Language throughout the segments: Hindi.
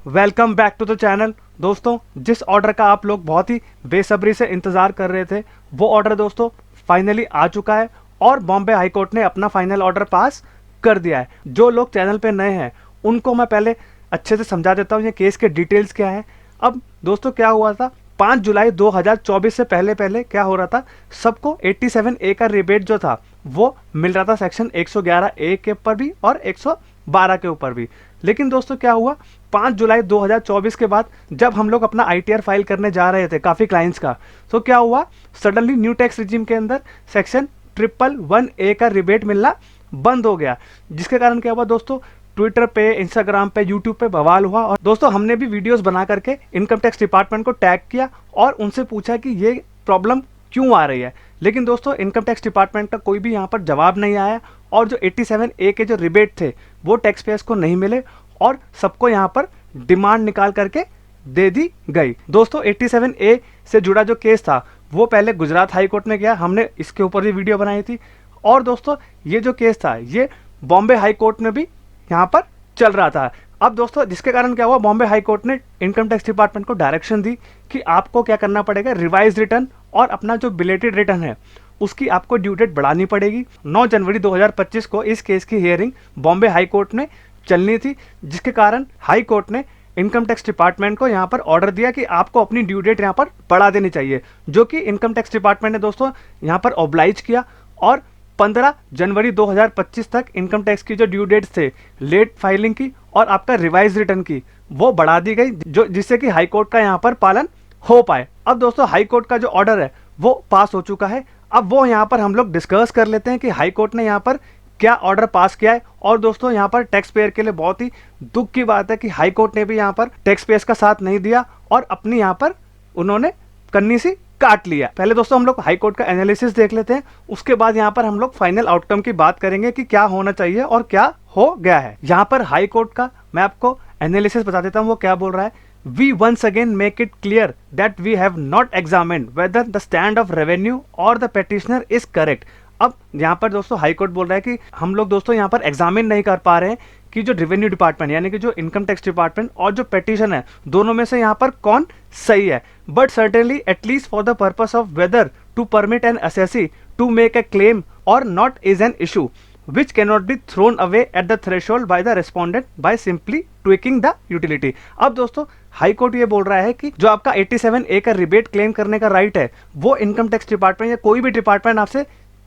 Welcome back to the channel. दोस्तों, जिस ऑर्डर का आप लोग बहुत ही बेसब्री से इंतज़ार कर रहे थे वो ऑर्डर दोस्तों फाइनली आ चुका है और बॉम्बे हाई कोर्ट ने अपना फाइनल ऑर्डर पास कर दिया है। जो लोग चैनल पे नए हैं उनको मैं पहले अच्छे से समझा देता हूँ ये केस के डिटेल्स क्या है। अब दोस्तों क्या हुआ था, 5 जुलाई 2024 से पहले पहले क्या हो रहा था, सबको 87A का रिबेट जो था वो मिल रहा था सेक्शन 111A के ऊपर भी और 112 के ऊपर भी। लेकिन दोस्तों क्या हुआ, 5 जुलाई 2024 के बाद जब हम लोग अपना ITR फाइल करने जा रहे थे काफ़ी क्लाइंट्स का, तो क्या हुआ, सडनली न्यू टैक्स रिजीम के अंदर सेक्शन 111A का रिबेट मिलना बंद हो गया। जिसके कारण क्या हुआ दोस्तों, ट्विटर पे, इंस्टाग्राम पे, यूट्यूब पे बवाल हुआ। और दोस्तों हमने भी वीडियोस बना करके इनकम टैक्स डिपार्टमेंट को टैग किया और उनसे पूछा कि ये प्रॉब्लम क्यों आ रही है। लेकिन दोस्तों इनकम टैक्स डिपार्टमेंट का कोई भी यहाँ पर जवाब नहीं आया और जो 87A के जो रिबेट थे वो टैक्स पेयर्स को नहीं मिले और सबको यहाँ पर डिमांड निकाल करके दे दी गई। दोस्तों 87A से जुड़ा जो केस था वो पहले गुजरात हाई कोर्ट में गया, हमने इसके ऊपर भी वीडियो बनाई थी। और दोस्तों ये जो केस था ये बॉम्बे हाई कोर्ट में भी यहाँ पर चल रहा था। अब दोस्तों जिसके कारण क्या हुआ, बॉम्बे हाई कोर्ट ने इनकम टैक्स डिपार्टमेंट को डायरेक्शन दी कि आपको क्या करना पड़ेगा, रिवाइज रिटर्न और अपना जो बिलेटेड रिटर्न है उसकी आपको ड्यू डेट बढ़ानी पड़ेगी। 9 जनवरी 2025 को इस केस की हियरिंग बॉम्बे हाई कोर्ट में चलनी थी, जिसके कारण हाई कोर्ट ने इनकम टैक्स डिपार्टमेंट को यहाँ पर ऑर्डर दिया कि आपको अपनी ड्यू डेट यहाँ पर बढ़ा देनी चाहिए, जो कि इनकम टैक्स डिपार्टमेंट ने दोस्तों यहाँ पर ऑब्लाइज किया और 15 जनवरी 2025 तक इनकम टैक्स की जो ड्यू डेट्स थे लेट फाइलिंग की और आपका रिवाइज रिटर्न की वो बढ़ा दी गई, जो जिससे कि हाई कोर्ट का यहाँ पर पालन हो पाए। अब दोस्तों हाई कोर्ट का जो ऑर्डर है वो पास हो चुका है। अब वो यहाँ पर हम लोग डिस्कस कर लेते हैं कि हाई कोर्ट ने यहाँ पर क्या ऑर्डर पास किया है। और दोस्तों यहाँ पर टैक्स पेयर के लिए बहुत ही दुख की बात है कि हाई कोर्ट ने भी यहाँ पर टैक्स पेयर्स का साथ नहीं दिया और अपनी यहाँ पर उन्होंने कन्नी सी काट लिया। पहले दोस्तों हम लोग हाई कोर्ट का एनालिसिस देख लेते हैं, उसके बाद यहाँ पर हम लोग फाइनल आउटकम की बात करेंगे कि क्या होना चाहिए और क्या हो गया है। यहाँ पर हाई कोर्ट का मैं आपको एनालिसिस बता देता हूँ, वो क्या बोल रहा है। We once again make it clear that we have not examined whether the stand of revenue or the petitioner is correct। अब यहाँ पर दोस्तों हाई कोर्ट बोल रहा है कि हम लोग दोस्तों यहाँ पर एग्जामिन नहीं कर पा रहे हैं कि जो रेवेन्यू डिपार्टमेंट यानी कि जो इनकम टैक्स डिपार्टमेंट और जो पेटिशन है दोनों में से यहाँ पर कौन सही है। But certainly at least for the purpose of whether to permit an assessee to make a claim और not is an issue which cannot be thrown away at the threshold by the respondent by simply tweaking the utility। अब दोस्तों हाई कोर्ट ये बोल रहा है कि जो आपका 87A का रिबेट क्लेम करने का राइट है वो इनकम टैक्स डिपार्टमेंट या कोई भी डिपार्टमेंट आपसे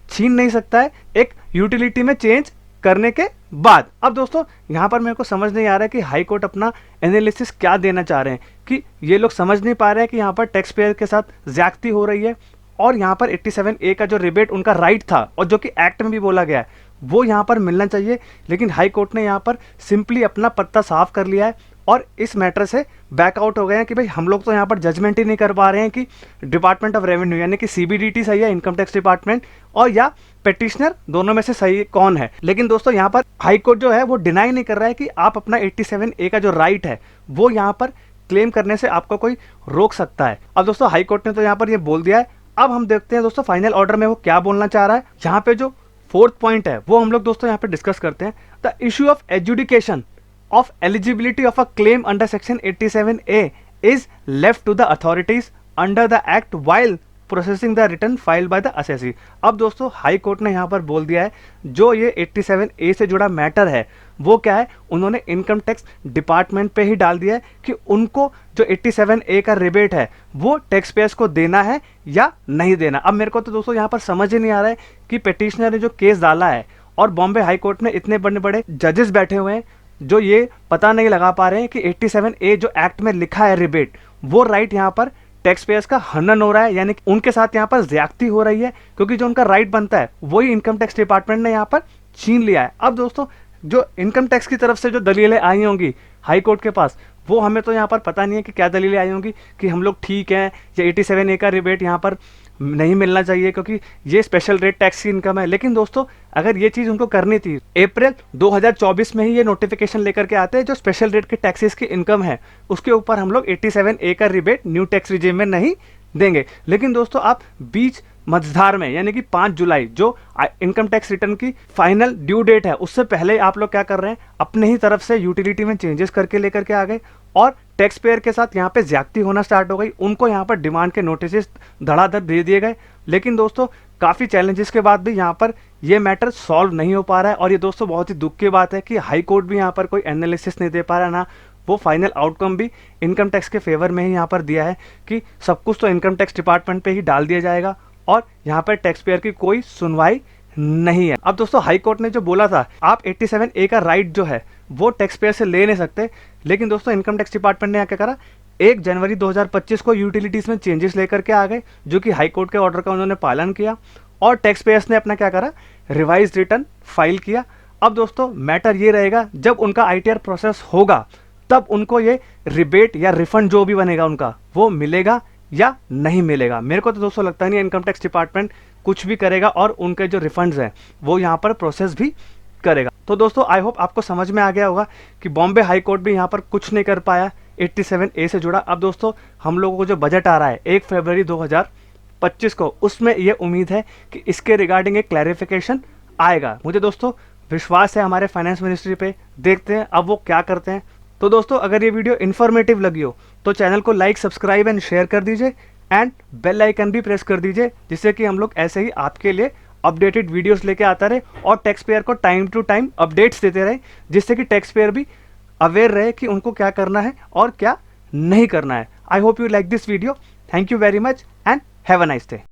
छीन नहीं सकता है एक यूटिलिटी में चेंज करने के बाद। अब दोस्तों यहाँ पर मेरे को समझ नहीं आ रहा है कि हाई कोर्ट अपना एनालिसिस क्या देना चाह रहे हैं, कि ये लोग समझ नहीं पा रहे हैं कि यहाँ पर टैक्स पेयर के साथ ज्यादती हो रही है और यहाँ पर 87A का जो रिबेट उनका राइट था और जो कि एक्ट में भी बोला गया है वो यहाँ पर मिलना चाहिए। लेकिन हाई कोर्ट ने यहाँ पर सिंपली अपना पत्ता साफ कर लिया है और इस मैटर से बैकआउट हो गए हैं कि भाई हम लोग तो यहाँ पर जजमेंट ही नहीं कर पा रहे हैं कि डिपार्टमेंट ऑफ रेवेन्यू यानी कि CBDT सही है, इनकम टैक्स डिपार्टमेंट, और या पेटिशनर, दोनों में से सही कौन है। लेकिन दोस्तों यहाँ पर हाई कोर्ट जो है वो डिनाई नहीं कर रहा है कि आप अपना 87A का जो राइट है वो यहाँ पर क्लेम करने से आपको कोई रोक सकता है। अब दोस्तों हाई कोर्ट ने तो यहाँ पर ये बोल दिया है। अब हम देखते हैं दोस्तों फाइनल ऑर्डर में वो क्या बोलना चाह रहा है। यहाँ पे जो 4th पॉइंट है वो हम लोग दोस्तों यहाँ पे डिस्कस करते हैं। The issue of adjudication of eligibility of a claim under section 87A is left to the authorities under the act while processing the return filed by the assessee. अब दोस्तों हाई कोर्ट ने यहाँ पर बोल दिया है जो ये 87A से जुड़ा मैटर है वो क्या है, उन्होंने इनकम टैक्स डिपार्टमेंट पे ही डाल दिया है कि उनको जो 87A का रिबेट है वो टैक्स पेयर्स को देना है या नहीं देना। अब मेरे को तो दोस्तों यहाँ पर समझ ही नहीं आ रहा है कि पेटिशनर ने जो केस डाला है और बॉम्बे हाई कोर्ट में इतने बड़े बड़े जजेस बैठे हुए हैं जो ये पता नहीं लगा पा रहे हैं कि 87A जो एक्ट में लिखा है रिबेट वो राइट यहाँ पर टैक्स पेयर्स का हनन हो रहा है, यानी कि उनके साथ यहाँ पर ज्यादती हो रही है, क्योंकि जो उनका राइट बनता है वही इनकम टैक्स डिपार्टमेंट ने यहाँ पर छीन लिया है। अब दोस्तों जो इनकम टैक्स की तरफ से जो दलीलें आई होंगी हाई कोर्ट के पास वो हमें तो यहाँ पर पता नहीं है कि क्या दलीलें आई होंगी कि हम लोग ठीक हैं या 87A का रिबेट यहाँ पर नहीं मिलना चाहिए क्योंकि ये स्पेशल रेट टैक्स की इनकम है। लेकिन दोस्तों अगर ये चीज़ उनको करनी थी अप्रैल 2024 में ही ये नोटिफिकेशन लेकर के आते हैं जो स्पेशल रेट के टैक्सेस की इनकम है उसके ऊपर हम लोग 87A का रिबेट न्यू टैक्स रिजीम में नहीं देंगे। लेकिन दोस्तों आप बीच मझधार में यानी कि 5 जुलाई जो इनकम टैक्स रिटर्न की फाइनल ड्यू डेट है उससे पहले आप लोग क्या कर रहे हैं, अपने ही तरफ से यूटिलिटी में चेंजेस करके लेकर के आ गए और टैक्स पेयर के साथ यहाँ पे ज्यादती होना स्टार्ट हो गई, उनको यहाँ पर डिमांड के नोटिस धड़ाधड़ दे दिए गए। लेकिन दोस्तों काफ़ी चैलेंजेस के बाद भी यहाँ पर ये मैटर सॉल्व नहीं हो पा रहा है, और ये दोस्तों बहुत ही दुख की बात है कि हाई कोर्ट भी यहाँ पर कोई एनालिसिस नहीं दे पा रहा, ना वो फाइनल आउटकम भी इनकम टैक्स के फेवर में ही यहाँ पर दिया है कि सब कुछ तो इनकम टैक्स डिपार्टमेंट पे ही डाल दिया जाएगा और यहाँ पर टैक्स पेयर की कोई सुनवाई नहीं है। अब दोस्तों हाई कोर्ट ने जो बोला था आप 87A का राइट जो है वो टैक्स पेयर से ले नहीं सकते, लेकिन दोस्तों इनकम टैक्स डिपार्टमेंट ने यहाँ क्या करा, 1 जनवरी 2025 को यूटिलिटीज में चेंजेस लेकर के आ गए, जो कि हाई कोर्ट के ऑर्डर का उन्होंने पालन किया, और टैक्स पेयर्स ने अपना क्या करा, रिवाइज रिटर्न फाइल किया। अब दोस्तों मैटर ये रहेगा जब उनका ITR प्रोसेस होगा तब उनको ये रिबेट या रिफंड जो भी बनेगा उनका वो मिलेगा या नहीं मिलेगा। मेरे को तो दोस्तों लगता नहीं इनकम टैक्स डिपार्टमेंट कुछ भी करेगा और उनके जो रिफंड्स हैं वो यहाँ पर प्रोसेस भी करेगा। तो दोस्तों आई होप आपको समझ में आ गया होगा कि बॉम्बे हाई कोर्ट भी यहाँ पर कुछ नहीं कर पाया 87A से जुड़ा। अब दोस्तों हम लोगों को जो बजट आ रहा है 1 फरवरी 2025 को, उसमें ये उम्मीद है कि इसके रिगार्डिंग एक क्लैरिफिकेशन आएगा। मुझे दोस्तों विश्वास है हमारे फाइनेंस मिनिस्ट्री पे, देखते हैं अब वो क्या करते हैं। तो दोस्तों अगर ये वीडियो इन्फॉर्मेटिव लगी हो तो चैनल को लाइक, सब्सक्राइब एंड शेयर कर दीजिए, एंड बेल आइकन भी प्रेस कर दीजिए, जिससे कि हम लोग ऐसे ही आपके लिए अपडेटेड वीडियोस लेके आता रहे और टैक्स पेयर को टाइम टू टाइम अपडेट्स देते रहे, जिससे कि टैक्स पेयर भी अवेयर रहे कि उनको क्या करना है और क्या नहीं करना है। I hope you like this video. Thank you very much and have a nice day.